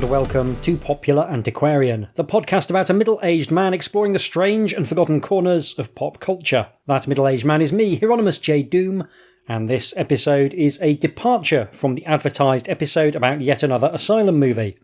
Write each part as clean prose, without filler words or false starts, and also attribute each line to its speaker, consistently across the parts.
Speaker 1: and welcome to Popular Antiquarian, the podcast about a middle-aged man exploring the strange and forgotten corners of pop culture. That middle-aged man is me, Hieronymus J. Doom, and this episode is a departure from the advertised episode about yet another Asylum movie.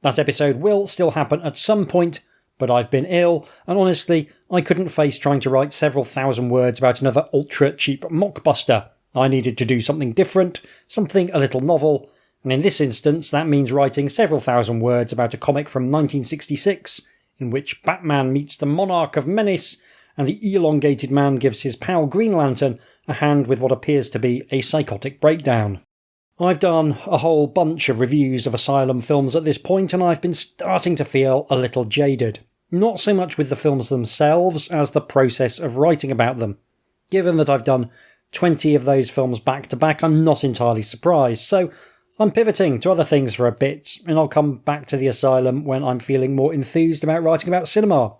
Speaker 1: That episode will still happen at some point, but I've been ill, and honestly, I couldn't face trying to write several thousand words about another ultra-cheap mockbuster. I needed to do something different, something a little novel, and in this instance that means writing several thousand words about a comic from 1966 in which Batman meets the Monarch of Menace and the elongated man gives his pal Green Lantern a hand with what appears to be a psychotic breakdown. I've done a whole bunch of reviews of Asylum films at this point and I've been starting to feel a little jaded. Not so much with the films themselves as the process of writing about them. Given that I've done 20 of those films back to back, I'm not entirely surprised, so I'm pivoting to other things for a bit, and I'll come back to the Asylum when I'm feeling more enthused about writing about cinema.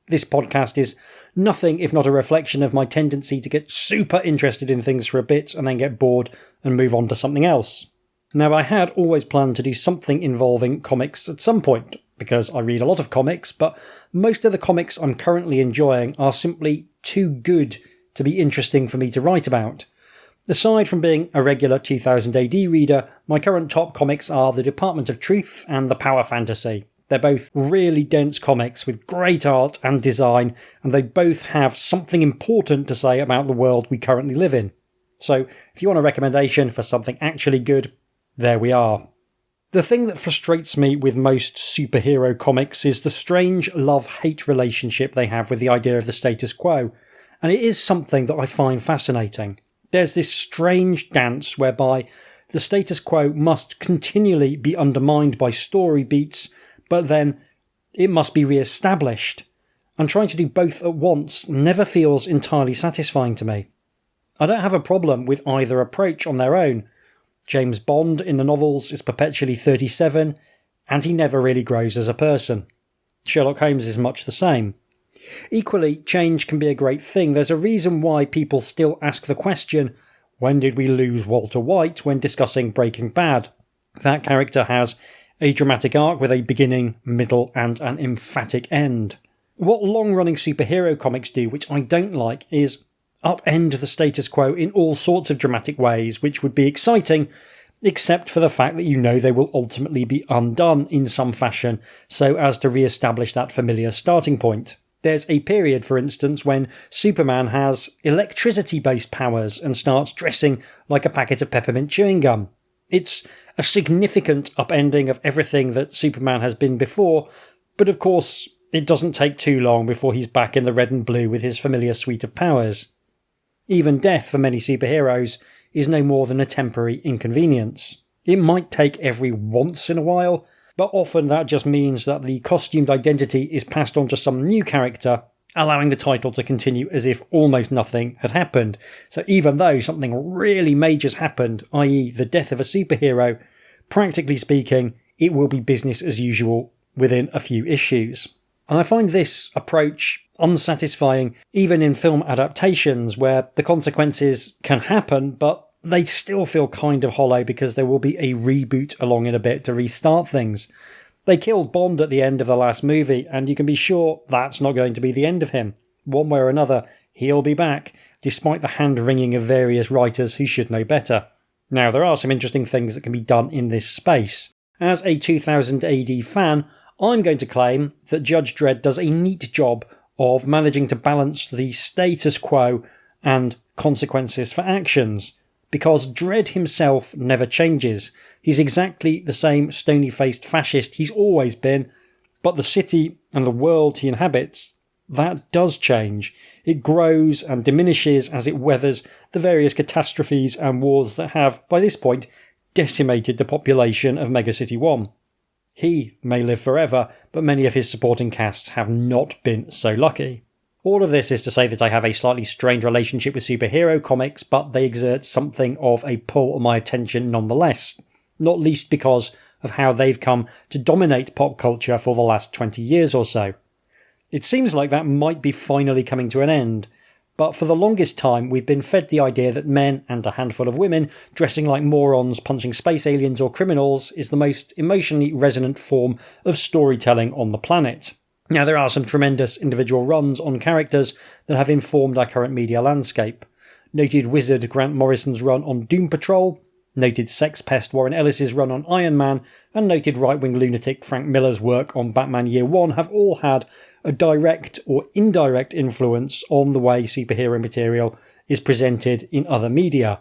Speaker 1: This podcast is nothing if not a reflection of my tendency to get super interested in things for a bit and then get bored and move on to something else. Now, I had always planned to do something involving comics at some point, because I read a lot of comics, but most of the comics I'm currently enjoying are simply too good to be interesting for me to write about. Aside from being a regular 2000 AD reader, my current top comics are The Department of Truth and The Power Fantasy. They're both really dense comics with great art and design, and they both have something important to say about the world we currently live in. So, if you want a recommendation for something actually good, there we are. The thing that frustrates me with most superhero comics is the strange love-hate relationship they have with the idea of the status quo, and it is something that I find fascinating. There's this strange dance whereby the status quo must continually be undermined by story beats, but then it must be re-established. And trying to do both at once never feels entirely satisfying to me. I don't have a problem with either approach on their own. James Bond in the novels is perpetually 37, and he never really grows as a person. Sherlock Holmes is much the same. Equally, change can be a great thing. There's a reason why people still ask the question, when did we lose Walter White when discussing Breaking Bad? That character has a dramatic arc with a beginning, middle, and an emphatic end. What long-running superhero comics do, which I don't like, is upend the status quo in all sorts of dramatic ways, which would be exciting, except for the fact that you know they will ultimately be undone in some fashion, so as to re-establish that familiar starting point. There's a period, for instance, when Superman has electricity-based powers and starts dressing like a packet of peppermint chewing gum. It's a significant upending of everything that Superman has been before, but of course it doesn't take too long before he's back in the red and blue with his familiar suite of powers. Even death for many superheroes is no more than a temporary inconvenience. It might take every once in a while, but often that just means that the costumed identity is passed on to some new character, allowing the title to continue as if almost nothing had happened. So even though something really major's happened, i.e. the death of a superhero, practically speaking, it will be business as usual within a few issues. And I find this approach unsatisfying even in film adaptations where the consequences can happen, but they still feel kind of hollow because there will be a reboot along in a bit to restart things. They killed Bond at the end of the last movie, and you can be sure that's not going to be the end of him. One way or another, he'll be back, despite the hand-wringing of various writers who should know better. Now, there are some interesting things that can be done in this space. As a 2000 AD fan, I'm going to claim that Judge Dredd does a neat job of managing to balance the status quo and consequences for actions. Because Dredd himself never changes. He's exactly the same stony-faced fascist he's always been, but the city and the world he inhabits, that does change. It grows and diminishes as it weathers the various catastrophes and wars that have, by this point, decimated the population of Megacity 1. He may live forever, but many of his supporting casts have not been so lucky. All of this is to say that I have a slightly strained relationship with superhero comics, but they exert something of a pull on my attention nonetheless, not least because of how they've come to dominate pop culture for the last 20 years or so. It seems like that might be finally coming to an end, But for the longest time, we've been fed the idea that men and a handful of women dressing like morons punching space aliens or criminals is the most emotionally resonant form of storytelling on the planet. Now, there are some tremendous individual runs on characters that have informed our current media landscape. Noted wizard Grant Morrison's run on Doom Patrol, noted sex pest Warren Ellis's run on Iron Man, and noted right-wing lunatic Frank Miller's work on Batman Year One have all had a direct or indirect influence on the way superhero material is presented in other media.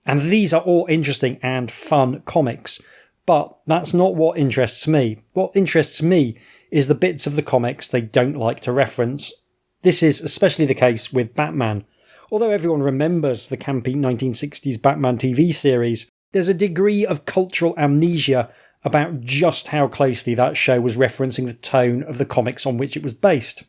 Speaker 1: And these are all interesting and fun comics, but that's not what interests me. What interests me is the bits of the comics they don't like to reference. This is especially the case with Batman. Although everyone remembers the campy 1960s Batman TV series, there's a degree of cultural amnesia about just how closely that show was referencing the tone of the comics on which it was based.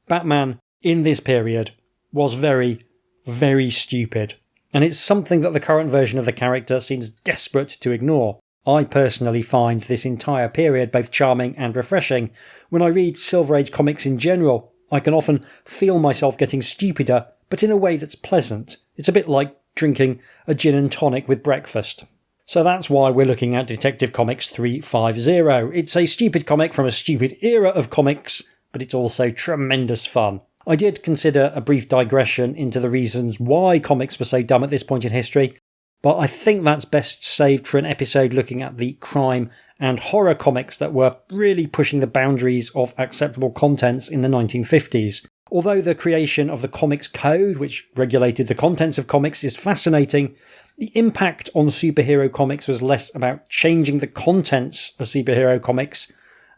Speaker 1: Batman, in this period, was very, very stupid, and it's something that the current version of the character seems desperate to ignore. I personally find this entire period both charming and refreshing. When I read Silver Age comics in general, I can often feel myself getting stupider, but in a way that's pleasant. It's a bit like drinking a gin and tonic with breakfast. So that's why we're looking at Detective Comics 350. It's a stupid comic from a stupid era of comics, but it's also tremendous fun. I did consider a brief digression into the reasons why comics were so dumb at this point in history, but I think that's best saved for an episode looking at the crime and horror comics that were really pushing the boundaries of acceptable contents in the 1950s. Although the creation of the Comics Code, which regulated the contents of comics, is fascinating, the impact on superhero comics was less about changing the contents of superhero comics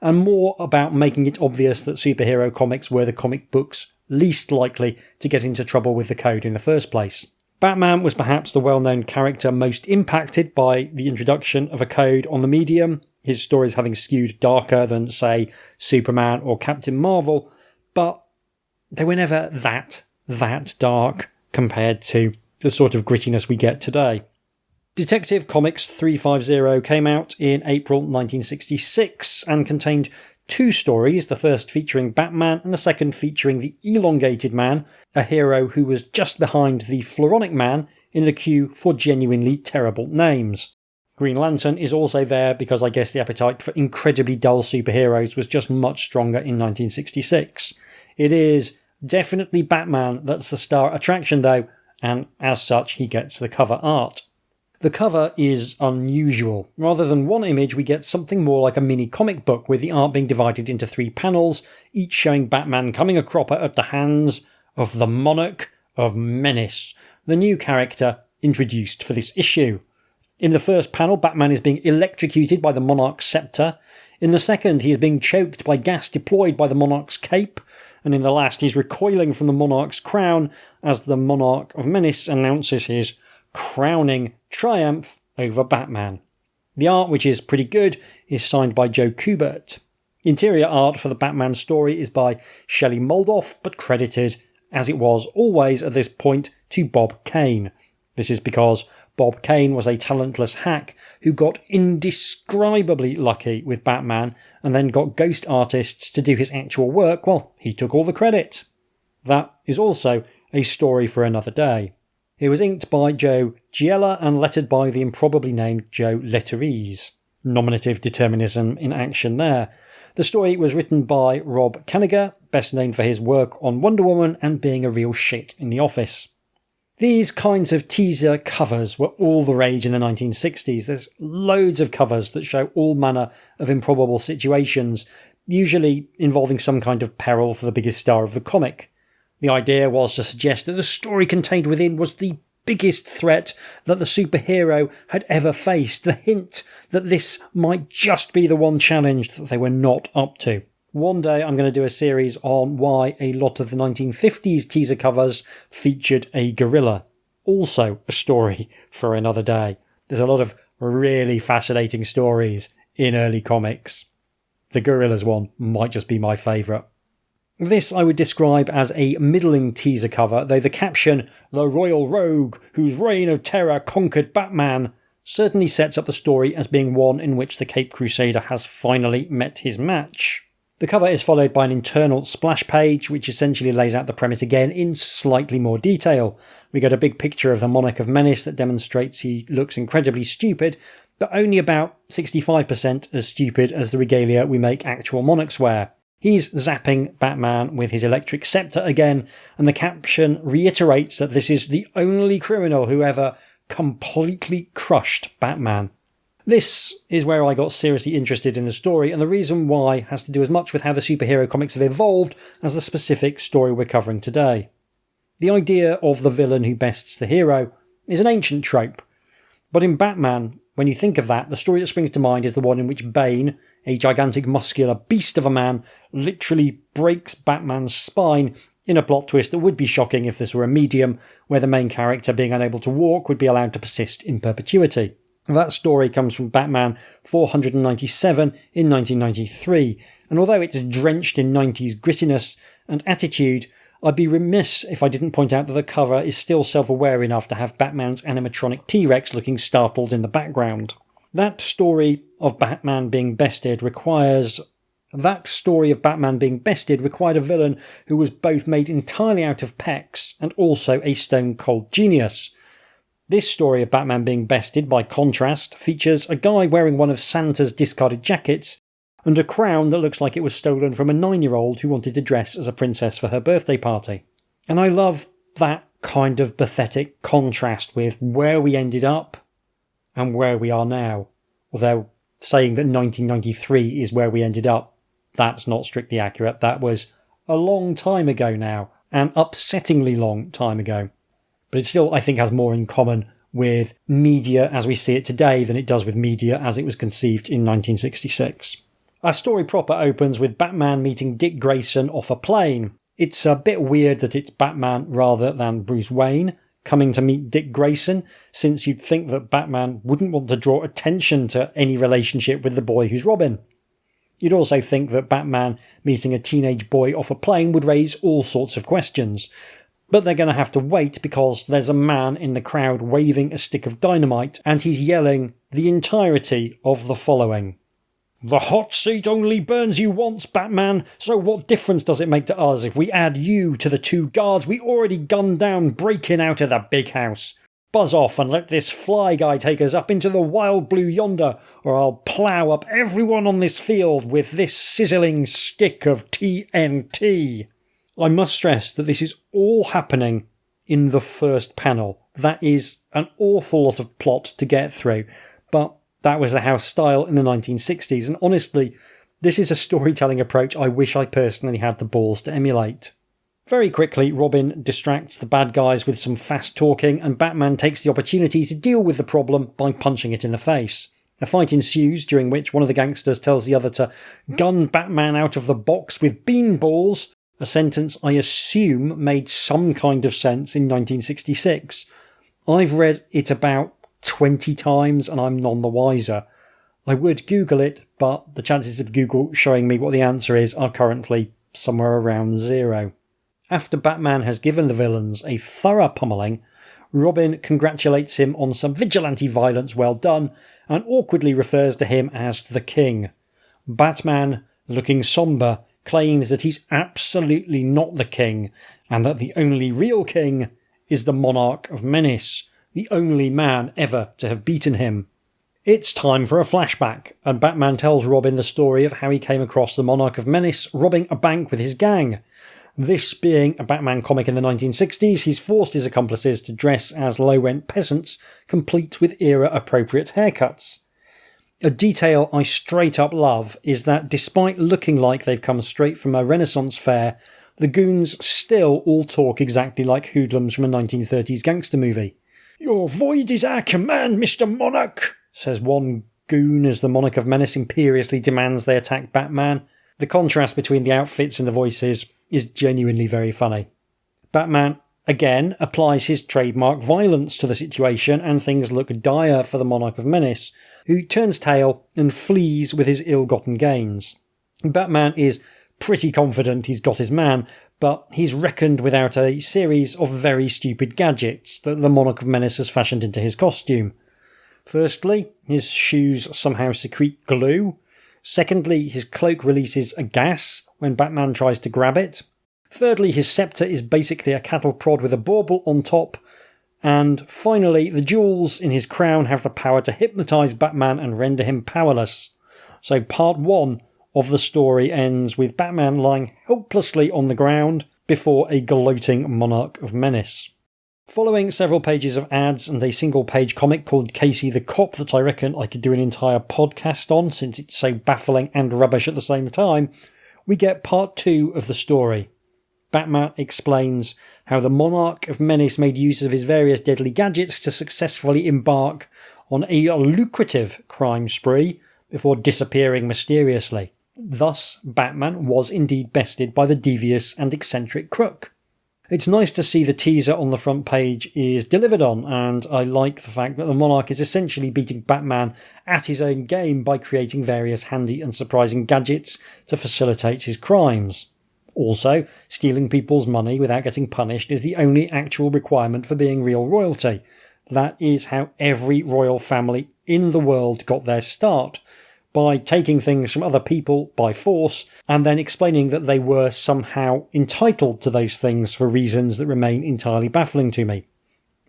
Speaker 1: and more about making it obvious that superhero comics were the comic books least likely to get into trouble with the code in the first place. Batman was perhaps the well-known character most impacted by the introduction of a code on the medium, his stories having skewed darker than, say, Superman or Captain Marvel, but they were never that dark compared to the sort of grittiness we get today. Detective Comics 350 came out in April 1966 and contained two stories, the first featuring Batman and the second featuring the Elongated Man, a hero who was just behind the Floronic Man in the queue for genuinely terrible names. Green Lantern is also there because I guess the appetite for incredibly dull superheroes was just much stronger in 1966. It is definitely Batman that's the star attraction though, and as such he gets the cover art. The cover is unusual. Rather than one image, we get something more like a mini comic book with the art being divided into 3 panels, each showing Batman coming a cropper at the hands of the Monarch of Menace, the new character introduced for this issue. In the first panel, Batman is being electrocuted by the Monarch's scepter. In the second, he is being choked by gas deployed by the Monarch's cape. And in the last, he's recoiling from the Monarch's crown as the Monarch of Menace announces his crowning triumph over Batman. The art, which is pretty good, is signed by Joe Kubert. Interior art for the Batman story is by Sheldon Moldoff, but credited, as it was always at this point, to Bob Kane. This is because Bob Kane was a talentless hack who got indescribably lucky with Batman and then got ghost artists to do his actual work while he took all the credit. That is also a story for another day. It was inked by Joe Giella and lettered by the improbably named Joe Letterese. Nominative determinism in action there. The story was written by Rob Kanigher, best known for his work on Wonder Woman and being a real shit in The Office. These kinds of teaser covers were all the rage in the 1960s. There's loads of covers that show all manner of improbable situations, usually involving some kind of peril for the biggest star of the comic. The idea was to suggest that the story contained within was the biggest threat that the superhero had ever faced, the hint that this might just be the one challenge that they were not up to. One day I'm going to do a series on why a lot of the 1950s teaser covers featured a gorilla. Also a story for another day. There's a lot of really fascinating stories in early comics. The gorillas one might just be my favourite. This I would describe as a middling teaser cover, though the caption, "The Royal Rogue, whose reign of terror conquered Batman," certainly sets up the story as being one in which the Caped Crusader has finally met his match. The cover is followed by an internal splash page, which essentially lays out the premise again in slightly more detail. We get a big picture of the Monarch of Menace that demonstrates he looks incredibly stupid, but only about 65% as stupid as the regalia we make actual monarchs wear. He's zapping Batman with his electric scepter again, and the caption reiterates that this is the only criminal who ever completely crushed Batman. This is where I got seriously interested in the story, and the reason why has to do as much with how the superhero comics have evolved as the specific story we're covering today. The idea of the villain who bests the hero is an ancient trope, but in Batman, when you think of that, the story that springs to mind is the one in which Bane, a gigantic muscular beast of a man, literally breaks Batman's spine in a plot twist that would be shocking if this were a medium, where the main character, being unable to walk, would be allowed to persist in perpetuity. That story comes from Batman 497 in 1993, and although it's drenched in 90s grittiness and attitude, I'd be remiss if I didn't point out that the cover is still self-aware enough to have Batman's animatronic T-Rex looking startled in the background. That story of Batman being bested required a villain who was both made entirely out of pecs and also a stone-cold genius. This story of Batman being bested, by contrast, features a guy wearing one of Santa's discarded jackets and a crown that looks like it was stolen from a 9-year-old who wanted to dress as a princess for her birthday party. And I love that kind of pathetic contrast with where we ended up and where we are now. Although saying that 1993 is where we ended up, that's not strictly accurate. That was a long time ago now, an upsettingly long time ago. But it still, I think, has more in common with media as we see it today than it does with media as it was conceived in 1966. Our story proper opens with Batman meeting Dick Grayson off a plane. It's a bit weird that it's Batman rather than Bruce Wayne coming to meet Dick Grayson, since you'd think that Batman wouldn't want to draw attention to any relationship with the boy who's Robin. You'd also think that Batman meeting a teenage boy off a plane would raise all sorts of questions. But they're going to have to wait because there's a man in the crowd waving a stick of dynamite, and he's yelling the entirety of the following. "The hot seat only burns you once, Batman, so what difference does it make to us if we add you to the 2 guards we already gunned down breaking out of the big house? Buzz off and let this fly guy take us up into the wild blue yonder, or I'll plough up everyone on this field with this sizzling stick of TNT. I must stress that this is all happening in the first panel. That is an awful lot of plot to get through, but that was the house style in the 1960s, and honestly, this is a storytelling approach I wish I personally had the balls to emulate. Very quickly, Robin distracts the bad guys with some fast talking, and Batman takes the opportunity to deal with the problem by punching it in the face. A fight ensues, during which one of the gangsters tells the other to gun Batman out of the box with beanballs, a sentence I assume made some kind of sense in 1966. I've read it about 20 times and I'm none the wiser. I would Google it, but the chances of Google showing me what the answer is are currently somewhere around 0. After Batman has given the villains a thorough pummeling, Robin congratulates him on some vigilante violence well done and awkwardly refers to him as the King. Batman, looking sombre, claims that he's absolutely not the King and that the only real king is the Monarch of Menace, the only man ever to have beaten him. It's time for a flashback, and Batman tells Robin the story of how he came across the Monarch of Menace robbing a bank with his gang. This being a Batman comic in the 1960s, he's forced his accomplices to dress as low-rent peasants, complete with era-appropriate haircuts. A detail I straight up love is that despite looking like they've come straight from a Renaissance fair, the goons still all talk exactly like hoodlums from a 1930s gangster movie. "Your void is our command, Mr. Monarch," says one goon as the Monarch of Menace imperiously demands they attack Batman. The contrast between the outfits and the voices is genuinely very funny. Batman, again, applies his trademark violence to the situation, and things look dire for the Monarch of Menace, who turns tail and flees with his ill-gotten gains. Batman is pretty confident he's got his man, but he's reckoned without a series of very stupid gadgets that the Monarch of Menace has fashioned into his costume. Firstly, his shoes somehow secrete glue. Secondly, his cloak releases a gas when Batman tries to grab it. Thirdly, his scepter is basically a cattle prod with a bauble on top. And finally, the jewels in his crown have the power to hypnotise Batman and render him powerless. So part 1 of the story ends with Batman lying helplessly on the ground before a gloating Monarch of Menace. Following several pages of ads and a single-page comic called Casey the Cop that I reckon I could do an entire podcast on since it's so baffling and rubbish at the same time, we get part 2 of the story. Batman explains how the Monarch of Menace made use of his various deadly gadgets to successfully embark on a lucrative crime spree before disappearing mysteriously. Thus, Batman was indeed bested by the devious and eccentric crook. It's nice to see the teaser on the front page is delivered on, and I like the fact that the Monarch is essentially beating Batman at his own game by creating various handy and surprising gadgets to facilitate his crimes. Also, stealing people's money without getting punished is the only actual requirement for being real royalty. That is how every royal family in the world got their start, by taking things from other people by force and then explaining that they were somehow entitled to those things for reasons that remain entirely baffling to me.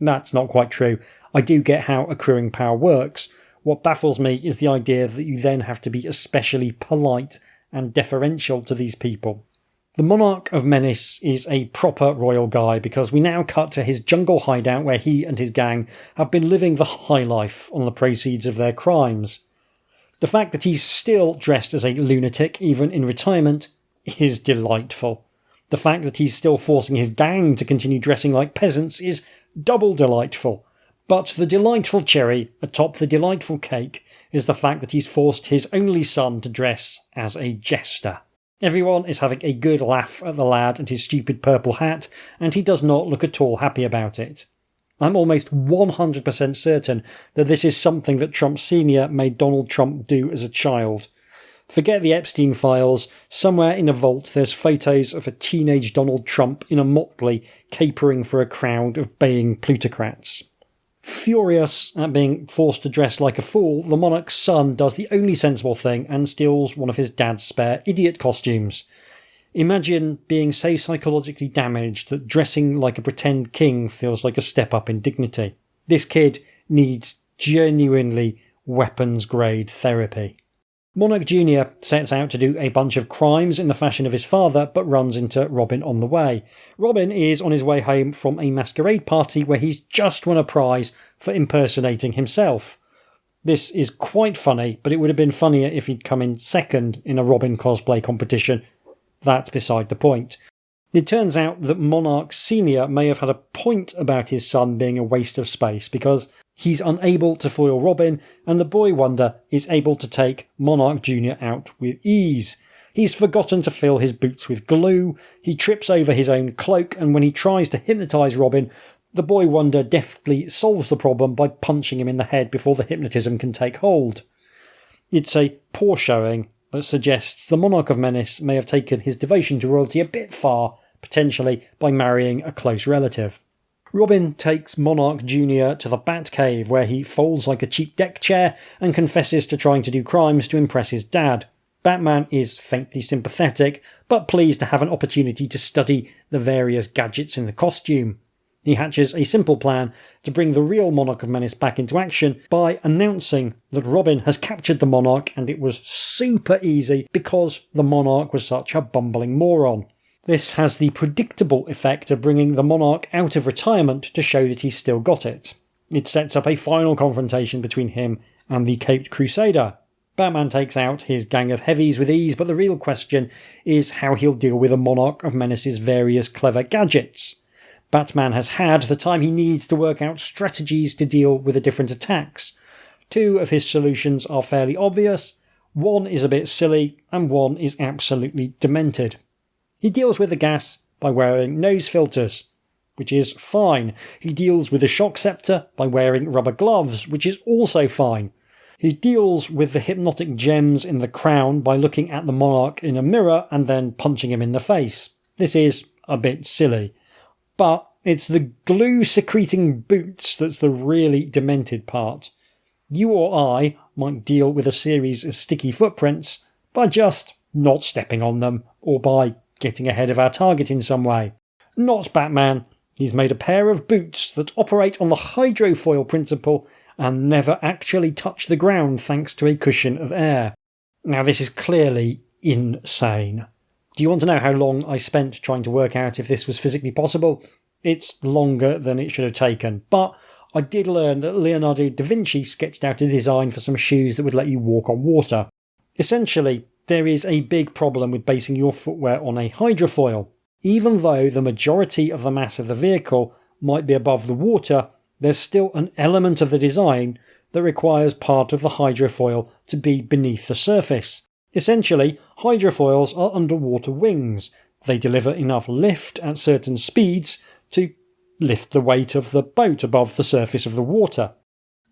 Speaker 1: That's not quite true. I do get how accruing power works. What baffles me is the idea that you then have to be especially polite and deferential to these people. The Monarch of Menace is a proper royal guy because we now cut to his jungle hideout where he and his gang have been living the high life on the proceeds of their crimes. The fact that he's still dressed as a lunatic, even in retirement, is delightful. The fact that he's still forcing his gang to continue dressing like peasants is double delightful. But the delightful cherry atop the delightful cake is the fact that he's forced his only son to dress as a jester. Everyone is having a good laugh at the lad and his stupid purple hat, and he does not look at all happy about it. I'm almost 100% certain that this is something that Trump Sr. made Donald Trump do as a child. Forget the Epstein files, somewhere in a vault there's photos of a teenage Donald Trump in a motley capering for a crowd of baying plutocrats. Furious at being forced to dress like a fool, the monarch's son does the only sensible thing and steals one of his dad's spare idiot costumes. Imagine being so psychologically damaged that dressing like a pretend king feels like a step up in dignity. This kid needs genuinely weapons-grade therapy. Monarch Jr. sets out to do a bunch of crimes in the fashion of his father, but runs into Robin on the way. Robin is on his way home from a masquerade party where he's just won a prize for impersonating himself. This is quite funny, but it would have been funnier if he'd come in second in a Robin cosplay competition. That's beside the point. It turns out that Monarch Sr. may have had a point about his son being a waste of space because he's unable to foil Robin, and the boy wonder is able to take Monarch Jr. out with ease. He's forgotten to fill his boots with glue, he trips over his own cloak, and when he tries to hypnotise Robin, the boy wonder deftly solves the problem by punching him in the head before the hypnotism can take hold. It's a poor showing that suggests the Monarch of Menace may have taken his devotion to royalty a bit far, potentially by marrying a close relative. Robin takes Monarch Jr. to the Batcave where he folds like a cheap deck chair and confesses to trying to do crimes to impress his dad. Batman is faintly sympathetic, but pleased to have an opportunity to study the various gadgets in the costume. He hatches a simple plan to bring the real Monarch of Menace back into action by announcing that Robin has captured the Monarch and it was super easy because the Monarch was such a bumbling moron. This has the predictable effect of bringing the Monarch out of retirement to show that he's still got it. It sets up a final confrontation between him and the Caped Crusader. Batman takes out his gang of heavies with ease, but the real question is how he'll deal with the Monarch of Menace's various clever gadgets. Batman has had the time he needs to work out strategies to deal with the different attacks. Two of his solutions are fairly obvious, one is a bit silly, and one is absolutely demented. He deals with the gas by wearing nose filters, which is fine. He deals with the shock scepter by wearing rubber gloves, which is also fine. He deals with the hypnotic gems in the crown by looking at the monarch in a mirror and then punching him in the face. This is a bit silly. But it's the glue-secreting boots that's the really demented part. You or I might deal with a series of sticky footprints, by just not stepping on them or by getting ahead of our target in some way. Not Batman. He's made a pair of boots that operate on the hydrofoil principle and never actually touch the ground thanks to a cushion of air. Now, this is clearly insane. Do you want to know how long I spent trying to work out if this was physically possible? It's longer than it should have taken, but I did learn that Leonardo da Vinci sketched out a design for some shoes that would let you walk on water. Essentially, there is a big problem with basing your footwear on a hydrofoil. Even though the majority of the mass of the vehicle might be above the water, there's still an element of the design that requires part of the hydrofoil to be beneath the surface. Essentially, hydrofoils are underwater wings. They deliver enough lift at certain speeds to lift the weight of the boat above the surface of the water.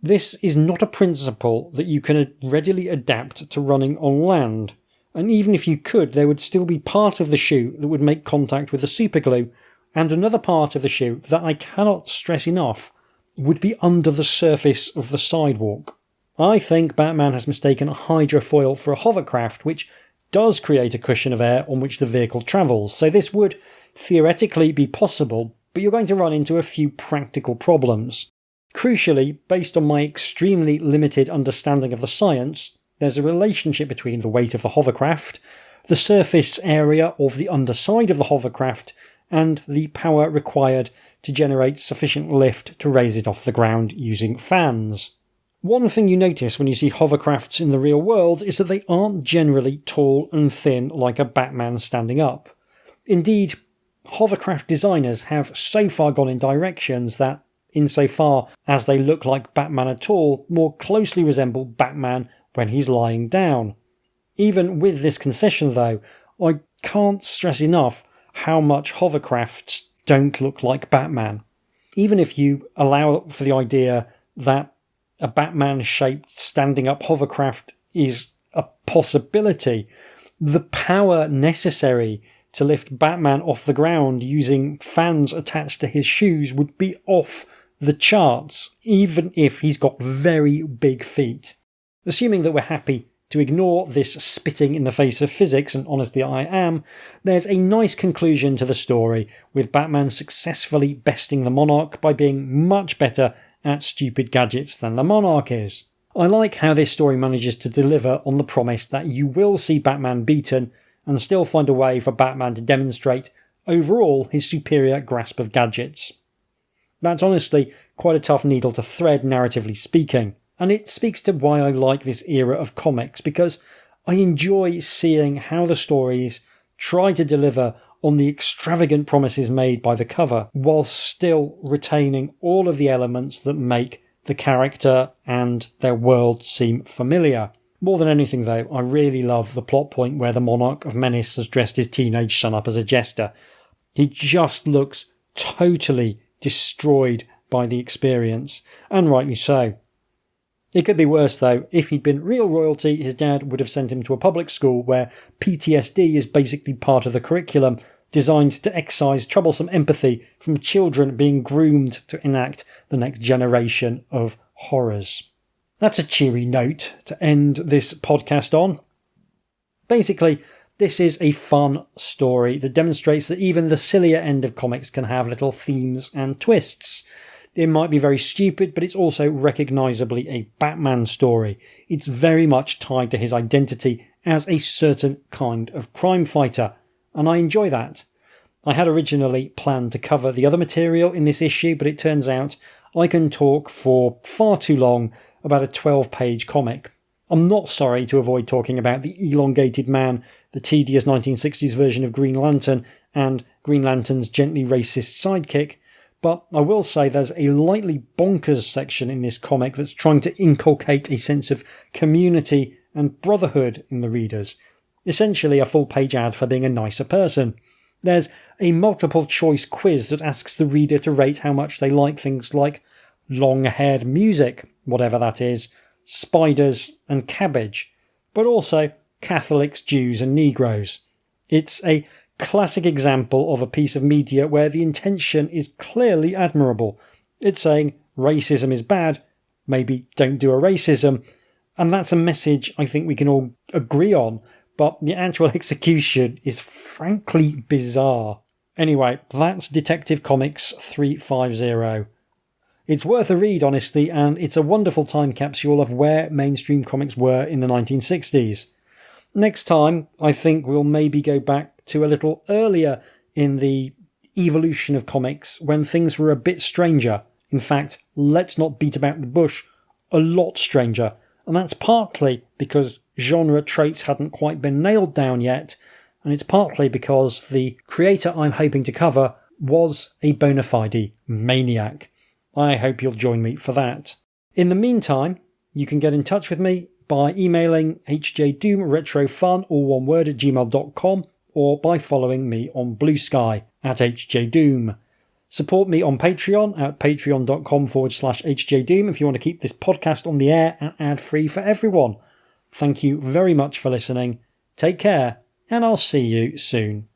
Speaker 1: This is not a principle that you can readily adapt to running on land. And even if you could, there would still be part of the shoe that would make contact with the superglue, and another part of the shoe that I cannot stress enough would be under the surface of the sidewalk. I think Batman has mistaken a hydrofoil for a hovercraft, which does create a cushion of air on which the vehicle travels, so this would theoretically be possible, but you're going to run into a few practical problems. Crucially, based on my extremely limited understanding of the science, there's a relationship between the weight of the hovercraft, the surface area of the underside of the hovercraft, and the power required to generate sufficient lift to raise it off the ground using fans. One thing you notice when you see hovercrafts in the real world is that they aren't generally tall and thin like a Batman standing up. Indeed, hovercraft designers have so far gone in directions that, insofar as they look like Batman at all, more closely resemble Batman when he's lying down. Even with this concession though, I can't stress enough how much hovercrafts don't look like Batman. Even if you allow for the idea that a Batman-shaped standing-up hovercraft is a possibility, the power necessary to lift Batman off the ground using fans attached to his shoes would be off the charts, even if he's got very big feet. Assuming that we're happy to ignore this spitting in the face of physics, and honestly I am, there's a nice conclusion to the story, with Batman successfully besting the Monarch by being much better at stupid gadgets than the Monarch is. I like how this story manages to deliver on the promise that you will see Batman beaten and still find a way for Batman to demonstrate overall his superior grasp of gadgets. That's honestly quite a tough needle to thread, narratively speaking. And it speaks to why I like this era of comics, because I enjoy seeing how the stories try to deliver on the extravagant promises made by the cover, whilst still retaining all of the elements that make the character and their world seem familiar. More than anything though, I really love the plot point where the Monarch of Menace has dressed his teenage son up as a jester. He just looks totally destroyed by the experience, and rightly so. It could be worse though. If he'd been real royalty, his dad would have sent him to a public school where PTSD is basically part of the curriculum, designed to excise troublesome empathy from children being groomed to enact the next generation of horrors. That's a cheery note to end this podcast on. Basically, this is a fun story that demonstrates that even the sillier end of comics can have little themes and twists. It might be very stupid, but it's also recognisably a Batman story. It's very much tied to his identity as a certain kind of crime fighter, and I enjoy that. I had originally planned to cover the other material in this issue, but it turns out I can talk for far too long about a 12-page comic. I'm not sorry to avoid talking about the elongated man, the tedious 1960s version of Green Lantern, and Green Lantern's gently racist sidekick, but I will say there's a lightly bonkers section in this comic that's trying to inculcate a sense of community and brotherhood in the readers. Essentially a full-page ad for being a nicer person. There's a multiple-choice quiz that asks the reader to rate how much they like things like long-haired music, whatever that is, spiders and cabbage, but also Catholics, Jews and Negroes. It's a classic example of a piece of media where the intention is clearly admirable. It's saying racism is bad, maybe don't do a racism, and that's a message I think we can all agree on, but the actual execution is frankly bizarre. Anyway, that's Detective Comics 350. It's worth a read, honestly, and it's a wonderful time capsule of where mainstream comics were in the 1960s. Next time, I think we'll maybe go back to a little earlier in the evolution of comics when things were a bit stranger. In fact, let's not beat about the bush, a lot stranger. And that's partly because genre traits hadn't quite been nailed down yet, and it's partly because the creator I'm hoping to cover was a bona fide maniac. I hope you'll join me for that. In the meantime, you can get in touch with me by emailing hjdoomretrofun, all one word, at gmail.com, or by following me on Blue Sky at hjdoom. Support me on Patreon at patreon.com/hjdoom if you want to keep this podcast on the air and ad-free for everyone. Thank you very much for listening. Take care, and I'll see you soon.